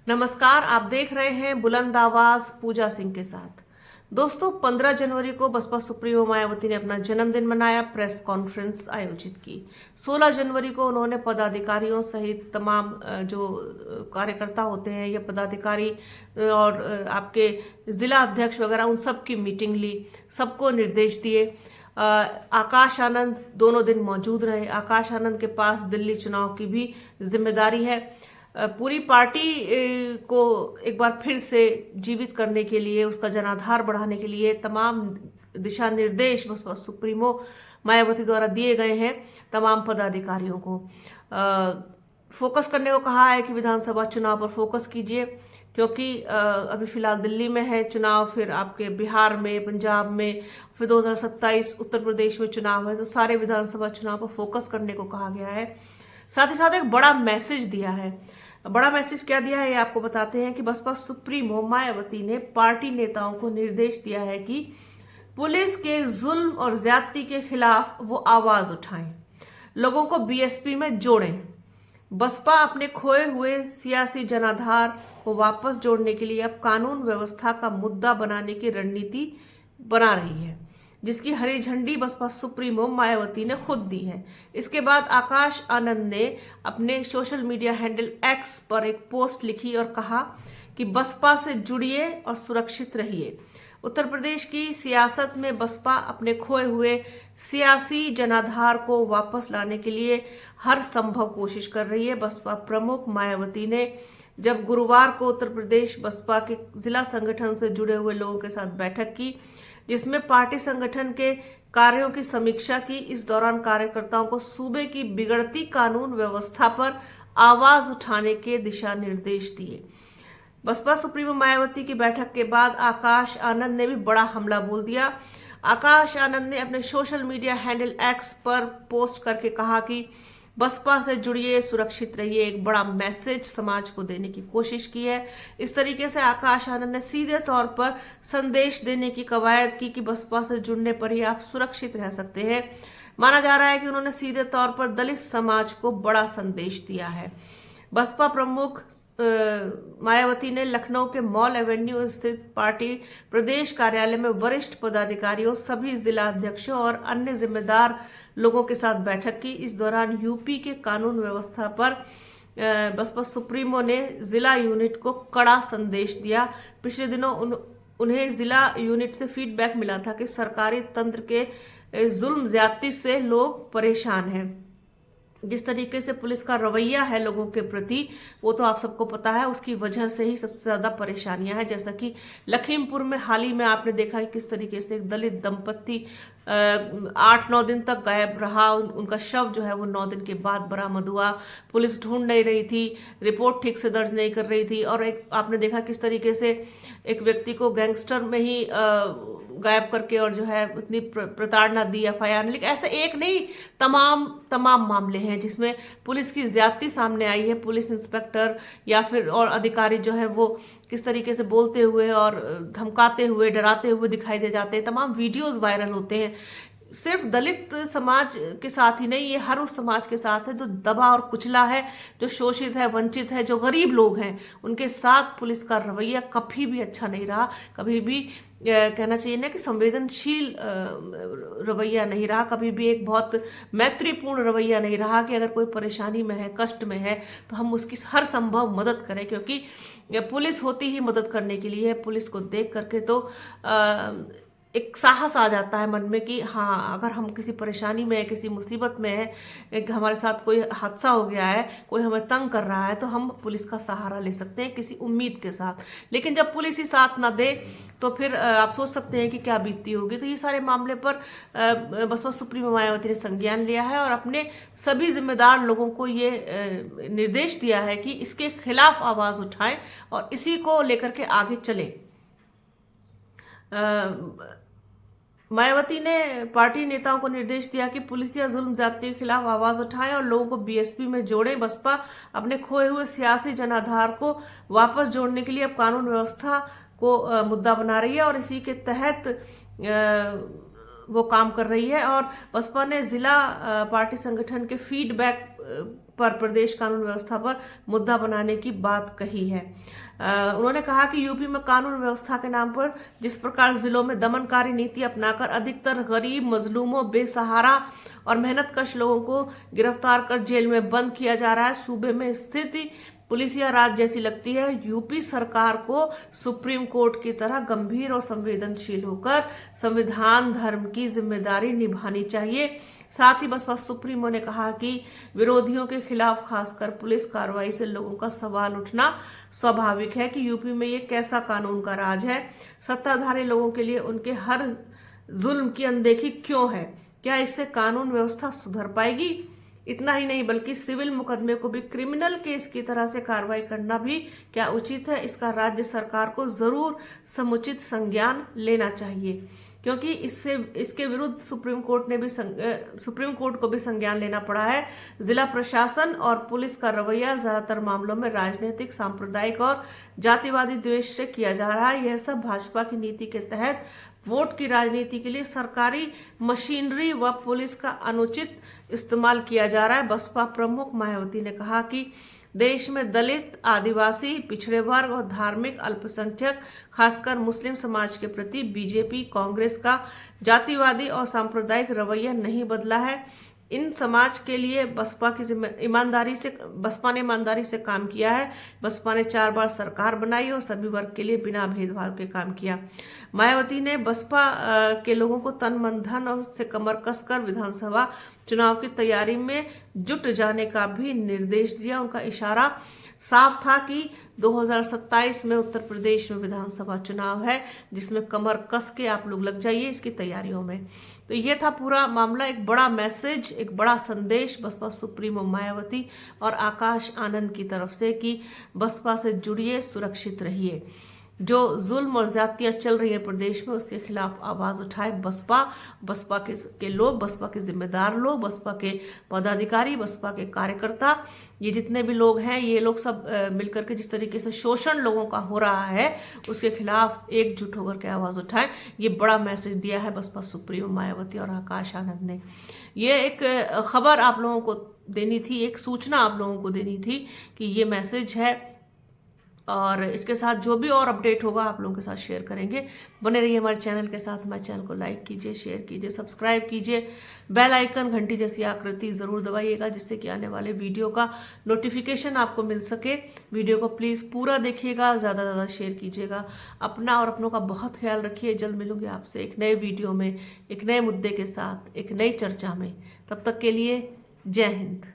नमस्कार, आप देख रहे हैं बुलंद आवाज पूजा सिंह के साथ। दोस्तों, 15 जनवरी को बसपा सुप्रीमो मायावती ने अपना जन्मदिन मनाया, प्रेस कॉन्फ्रेंस आयोजित की। 16 जनवरी को उन्होंने पदाधिकारियों सहित तमाम जो कार्यकर्ता होते हैं या पदाधिकारी और आपके जिला अध्यक्ष वगैरह उन सब की मीटिंग ली, सबको निर्देश दिए। आकाश आनंद दोनों दिन मौजूद रहे। आकाश आनंद के पास दिल्ली चुनाव की भी जिम्मेदारी है। पूरी पार्टी को एक बार फिर से जीवित करने के लिए, उसका जनाधार बढ़ाने के लिए तमाम दिशा निर्देश बसपा सुप्रीमो मायावती द्वारा दिए गए हैं। तमाम पदाधिकारियों को फोकस करने को कहा है कि विधानसभा चुनाव पर फोकस कीजिए, क्योंकि अभी फिलहाल दिल्ली में है चुनाव, फिर आपके बिहार में, पंजाब में, फिर 2027 उत्तर प्रदेश में चुनाव है। तो सारे विधानसभा चुनाव पर फोकस करने को कहा गया है। साथ ही साथ एक बड़ा मैसेज दिया है। बड़ा मैसेज क्या दिया है ये आपको बताते हैं कि बसपा सुप्रीमो मायावती ने पार्टी नेताओं को निर्देश दिया है कि पुलिस के जुल्म और ज्यादती के खिलाफ वो आवाज उठाएं, लोगों को बीएसपी में जोड़ें। बसपा अपने खोए हुए सियासी जनाधार को वापस जोड़ने के लिए अब कानून व्यवस्था का मुद्दा बनाने की रणनीति बना रही है, जिसकी हरी झंडी बसपा सुप्रीमो मायावती ने खुद दी है। इसके बाद आकाश आनंद ने अपने सोशल मीडिया हैंडल एक्स पर एक पोस्ट लिखी और कहा कि बसपा से जुड़िए और सुरक्षित रहिए। उत्तर प्रदेश की सियासत में बसपा अपने खोए हुए सियासी जनाधार को वापस लाने के लिए हर संभव कोशिश कर रही है। बसपा प्रमुख मायावती ने जब गुरुवार को उत्तर प्रदेश बसपा के जिला संगठन से जुड़े हुए लोगों के साथ बैठक की, जिसमें पार्टी संगठन के कार्यों की समीक्षा की। इस दौरान कार्यकर्ताओं को सूबे की बिगड़ती कानून व्यवस्था पर आवाज उठाने के दिशा निर्देश दिए। बसपा सुप्रीमो मायावती की बैठक के बाद आकाश आनंद ने भी बड़ा हमला बोल दिया। आकाश आनंद ने अपने सोशल मीडिया हैंडल एक्स पर पोस्ट करके कहा कि बसपा से जुड़िए, सुरक्षित रहिए। एक बड़ा मैसेज समाज को देने की कोशिश की है। इस तरीके से आकाश आनंद ने सीधे तौर पर संदेश देने की कवायद की कि बसपा से जुड़ने पर ही आप सुरक्षित रह सकते हैं। माना जा रहा है कि उन्होंने सीधे तौर पर दलित समाज को बड़ा संदेश दिया है। बसपा प्रमुख मायावती ने लखनऊ के मॉल एवेन्यू स्थित पार्टी प्रदेश कार्यालय में वरिष्ठ पदाधिकारियों, सभी जिला अध्यक्षों और अन्य जिम्मेदार लोगों के साथ बैठक की। इस दौरान यूपी के कानून व्यवस्था पर बसपा सुप्रीमो ने जिला यूनिट को कड़ा संदेश दिया। पिछले दिनों उन्हें जिला यूनिट से फीडबैक मिला था कि सरकारी तंत्र के जुल्म ज्यादती से लोग परेशान हैं। जिस तरीके से पुलिस का रवैया है लोगों के प्रति, वो तो आप सबको पता है, उसकी वजह से ही सबसे ज्यादा परेशानियां हैं। जैसा कि लखीमपुर में हाल ही में आपने देखा है किस तरीके से एक दलित दंपत्ति 8-9 दिन तक गायब रहा। उनका शव जो है वो 9 दिन के बाद बरामद हुआ। पुलिस ढूंढ नहीं रही थी, रिपोर्ट ठीक से दर्ज नहीं कर रही थी। और एक आपने देखा किस तरीके से एक व्यक्ति को गैंगस्टर में ही गायब करके और जो है इतनी प्रताड़ना दी एफआईआर। लेकिन ऐसे एक नहीं, तमाम मामले हैं जिसमें पुलिस की ज्यादती सामने आई है। पुलिस इंस्पेक्टर या फिर और अधिकारी जो है वो किस तरीके से बोलते हुए और धमकाते हुए, डराते हुए दिखाई दे जाते हैं। तमाम वीडियोस वायरल होते हैं। सिर्फ दलित समाज के साथ ही नहीं, ये हर उस समाज के साथ है जो दबा और कुचला है, जो शोषित है, वंचित है, जो गरीब लोग हैं। उनके साथ पुलिस का रवैया कभी भी अच्छा नहीं रहा। कभी भी कहना चाहिए ना कि संवेदनशील रवैया नहीं रहा। कभी भी एक बहुत मैत्रीपूर्ण रवैया नहीं रहा कि अगर कोई परेशानी में है, कष्ट में है, तो हम उसकी हर संभव मदद करें, क्योंकि पुलिस होती ही मदद करने के लिए है। पुलिस को देख करके तो एक साहस आ जाता है मन में कि हाँ, अगर हम किसी परेशानी में है, किसी मुसीबत में है, एक हमारे साथ कोई हादसा हो गया है, कोई हमें तंग कर रहा है, तो हम पुलिस का सहारा ले सकते हैं किसी उम्मीद के साथ। लेकिन जब पुलिस ही साथ ना दे तो फिर आप सोच सकते हैं कि क्या बीतती होगी। तो ये सारे मामले पर बसपा सुप्रीमो मायावती ने संज्ञान लिया है और अपने सभी जिम्मेदार लोगों को ये निर्देश दिया है कि इसके खिलाफ आवाज उठाएं और इसी को लेकर के आगे चलें। मायावती ने पार्टी नेताओं को निर्देश दिया कि पुलिस या जुल्म ज्यादती के खिलाफ आवाज उठाएं और लोगों को बीएसपी में जोड़ें। बसपा अपने खोए हुए सियासी जनाधार को वापस जोड़ने के लिए अब कानून व्यवस्था को मुद्दा बना रही है और इसी के तहत वो काम कर रही है। और बसपा ने जिला पार्टी संगठन के फीडबैक पर प्रदेश कानून व्यवस्था पर मुद्दा बनाने की बात कही है। उन्होंने कहा कि यूपी में कानून व्यवस्था के नाम पर जिस प्रकार जिलों में दमनकारी नीति अपनाकर अधिकतर गरीब, मजलूमों, बेसहारा और मेहनतकश लोगों को गिरफ्तार कर जेल में बंद किया जा रहा है, सूबे में स्थिति पुलिसिया राज जैसी लगती है। यूपी सरकार को सुप्रीम कोर्ट की तरह गंभीर और संवेदनशील होकर संविधान धर्म की जिम्मेदारी निभानी चाहिए। साथ ही बसपा सुप्रीमो ने कहा कि विरोधियों के खिलाफ खासकर पुलिस कार्रवाई से लोगों का सवाल उठना स्वाभाविक है कि यूपी में ये कैसा कानून का राज है, सत्ताधारी लोगों के लिए उनके हर जुल्म की अनदेखी क्यों है, क्या इससे कानून व्यवस्था सुधर पाएगी? इतना ही नहीं बल्कि सिविल मुकदमे को भी क्रिमिनल केस की तरह से कार्रवाई करना भी क्या उचित है? इसका राज्य सरकार को जरूर समुचित संज्ञान लेना चाहिए, क्योंकि इसके विरुद्ध सुप्रीम कोर्ट को भी संज्ञान लेना पड़ा है। जिला प्रशासन और पुलिस का रवैया ज्यादातर मामलों में राजनीतिक, सांप्रदायिक और जातिवादी द्वेष से किया जा रहा है। यह सब भाजपा की नीति के तहत वोट की राजनीति के लिए सरकारी मशीनरी व पुलिस का अनुचित इस्तेमाल किया जा रहा है। बसपा प्रमुख मायावती ने कहा कि देश में दलित, आदिवासी, पिछड़े वर्ग और धार्मिक अल्पसंख्यक खासकर मुस्लिम समाज के प्रति बीजेपी, कांग्रेस का जातिवादी और सांप्रदायिक रवैया नहीं बदला है। इन समाज के लिए बसपा ने ईमानदारी से काम किया है। बसपा ने 4 बार सरकार बनाई और सभी वर्ग के लिए बिना भेदभाव के काम किया। मायावती ने बसपा के लोगों को तन, मन, धन और से कमर कसकर विधानसभा चुनाव की तैयारी में जुट जाने का भी निर्देश दिया। उनका इशारा साफ था कि 2027 में उत्तर प्रदेश में विधानसभा चुनाव है, जिसमें कमर कस के आप लोग लग जाइए इसकी तैयारियों में। तो ये था पूरा मामला, एक बड़ा मैसेज, एक बड़ा संदेश बसपा सुप्रीमो मायावती और आकाश आनंद की तरफ से कि बसपा से जुड़िए, सुरक्षित रहिए। जो जुल्म और ज्यादतियां चल रही है प्रदेश में, उसके खिलाफ आवाज उठाए बसपा के लोग, बसपा के जिम्मेदार लोग, बसपा के पदाधिकारी, बसपा के कार्यकर्ता, ये जितने भी लोग हैं, ये लोग सब मिलकर के जिस तरीके से शोषण लोगों का हो रहा है उसके खिलाफ एकजुट होकर के आवाज उठाएं। ये बड़ा मैसेज दिया है बसपा सुप्रीमो मायावती और आकाश आनंद ने। ये एक खबर आप लोगों को देनी थी, एक सूचना आप लोगों को देनी थी कि ये मैसेज है, और इसके साथ जो भी और अपडेट होगा आप लोगों के साथ शेयर करेंगे। बने रहिए हमारे चैनल के साथ। हमारे चैनल को लाइक कीजिए, शेयर कीजिए, सब्सक्राइब कीजिए, बेल आइकन घंटी जैसी आकृति जरूर दबाइएगा, जिससे कि आने वाले वीडियो का नोटिफिकेशन आपको मिल सके। वीडियो को प्लीज़ पूरा देखिएगा, ज़्यादा से ज़्यादा शेयर कीजिएगा। अपना और अपनों का बहुत ख्याल रखिए। जल्द मिलूंगी आपसे एक नए वीडियो में, एक नए मुद्दे के साथ, एक नई चर्चा में। तब तक के लिए जय हिंद।